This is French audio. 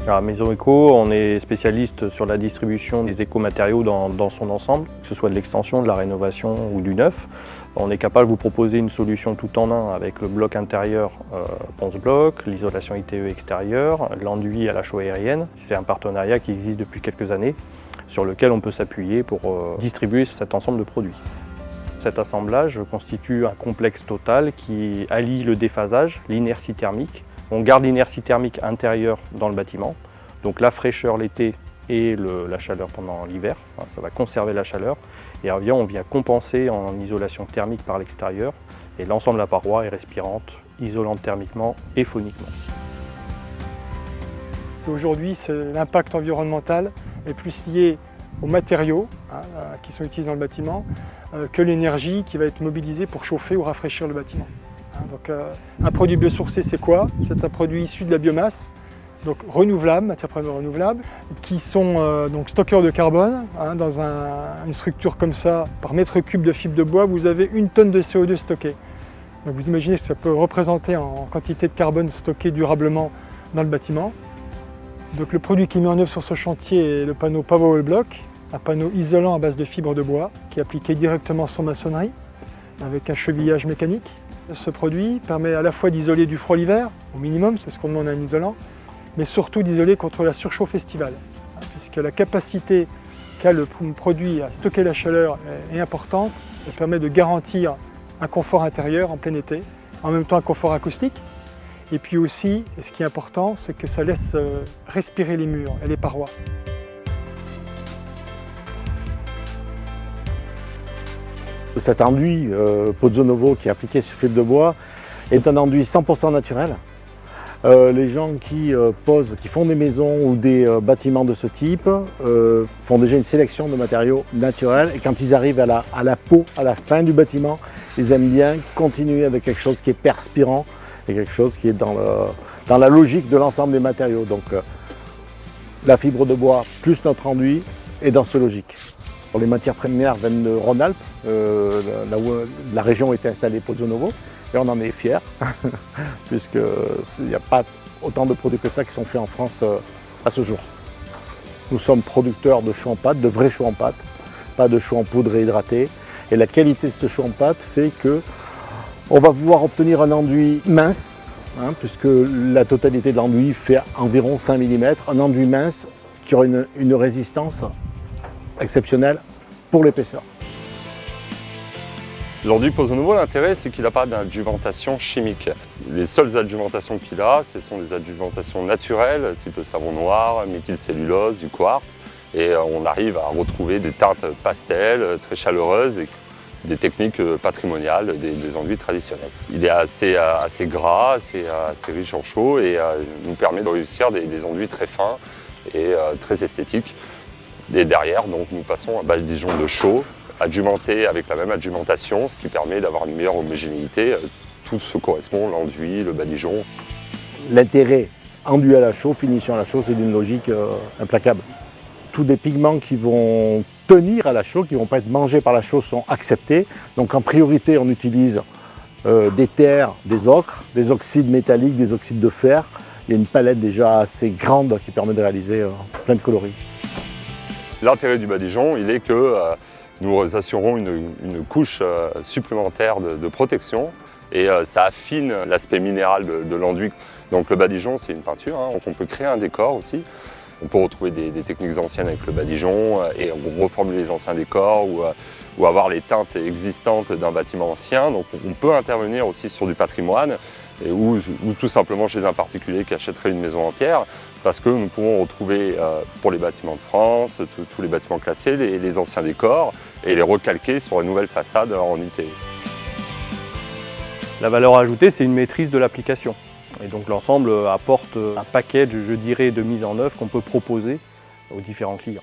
À Maison Eco, on est spécialiste sur la distribution des écomatériaux dans son ensemble, que ce soit de l'extension, de la rénovation ou du neuf. On est capable de vous proposer une solution tout en un avec le bloc intérieur ponce-bloc, l'isolation ITE extérieure, l'enduit à la chaux aérienne. C'est un partenariat qui existe depuis quelques années sur lequel on peut s'appuyer pour distribuer cet ensemble de produits. Cet assemblage constitue un complexe total qui allie le déphasage, l'inertie thermique. On garde l'inertie thermique intérieure dans le bâtiment, donc la fraîcheur l'été et la chaleur pendant l'hiver. Ça va conserver la chaleur et on vient compenser en isolation thermique par l'extérieur et l'ensemble de la paroi est respirante, isolante thermiquement et phoniquement. Aujourd'hui, l'impact environnemental est plus lié aux matériaux qui sont utilisés dans le bâtiment que l'énergie qui va être mobilisée pour chauffer ou rafraîchir le bâtiment. Donc, un produit biosourcé, c'est quoi? C'est un produit issu de la biomasse, donc renouvelable, matières premières renouvelables, qui sont donc stockeurs de carbone. Dans une structure comme ça, par mètre cube de fibre de bois, vous avez 1 tonne de CO2 stocké. Donc vous imaginez ce que ça peut représenter en quantité de carbone stocké durablement dans le bâtiment. Donc le produit qui est mis en œuvre sur ce chantier est le panneau Powerwall Block, un panneau isolant à base de fibres de bois qui est appliqué directement sur maçonnerie avec un chevillage mécanique. Ce produit permet à la fois d'isoler du froid l'hiver, au minimum, c'est ce qu'on demande à un isolant, mais surtout d'isoler contre la surchauffe estivale, puisque la capacité qu'a le produit à stocker la chaleur est importante. Ça permet de garantir un confort intérieur en plein été, en même temps un confort acoustique. Et puis aussi, et ce qui est important, c'est que ça laisse respirer les murs et les parois. Cet enduit Pozzo Novo qui est appliqué sur fibre de bois est un enduit 100% naturel. Les gens qui font des maisons ou des bâtiments de ce type font déjà une sélection de matériaux naturels et quand ils arrivent à la peau, à la fin du bâtiment, ils aiment bien continuer avec quelque chose qui est perspirant et quelque chose qui est dans la logique de l'ensemble des matériaux. Donc la fibre de bois plus notre enduit est dans cette logique. Les matières premières viennent de Rhône-Alpes, là où la région était installée Pozzo Novo, et on en est fiers, puisqu'il n'y a pas autant de produits que ça qui sont faits en France à ce jour. Nous sommes producteurs de chaux en pâte, de vrais chaux en pâte, pas de chaux en poudre réhydraté, et la qualité de ce chaux en pâte fait qu'on va pouvoir obtenir un enduit mince, puisque la totalité de l'enduit fait environ 5 mm, un enduit mince qui aura une résistance exceptionnel pour l'épaisseur. L'enduit Pozzo Novo, l'intérêt c'est qu'il n'a pas d'adjuvantation chimique. Les seules adjuventations qu'il a, ce sont des adjuventations naturelles, type savon noir, méthylcellulose, du quartz, et on arrive à retrouver des teintes pastel, très chaleureuses, et des techniques patrimoniales des enduits traditionnels. Il est assez gras, assez riche en chaux, et nous permet de réussir des enduits très fins et très esthétiques. Et derrière, donc, nous passons un badigeon de chaux, adjuvanté avec la même adjuvantation, ce qui permet d'avoir une meilleure homogénéité. Tout se correspond, l'enduit, le badigeon. L'intérêt enduit à la chaux, finition à la chaux, c'est d'une logique implacable. Tous des pigments qui vont tenir à la chaux, qui ne vont pas être mangés par la chaux, sont acceptés. Donc en priorité, on utilise des terres, des ocres, des oxydes métalliques, des oxydes de fer. Il y a une palette déjà assez grande qui permet de réaliser plein de coloris. L'intérêt du badigeon, il est que nous assurons une couche supplémentaire de protection et ça affine l'aspect minéral de l'enduit. Donc le badigeon, c'est une peinture, donc on peut créer un décor aussi. On peut retrouver des techniques anciennes avec le badigeon et reformuler les anciens décors ou avoir les teintes existantes d'un bâtiment ancien. Donc on peut intervenir aussi sur du patrimoine ou tout simplement chez un particulier qui achèterait une maison en pierre, parce que nous pouvons retrouver pour les bâtiments de France, tous les bâtiments classés, les anciens décors et les recalquer sur une nouvelle façade en IT. La valeur ajoutée, c'est une maîtrise de l'application. Et donc l'ensemble apporte un package, je dirais, de mise en œuvre qu'on peut proposer aux différents clients.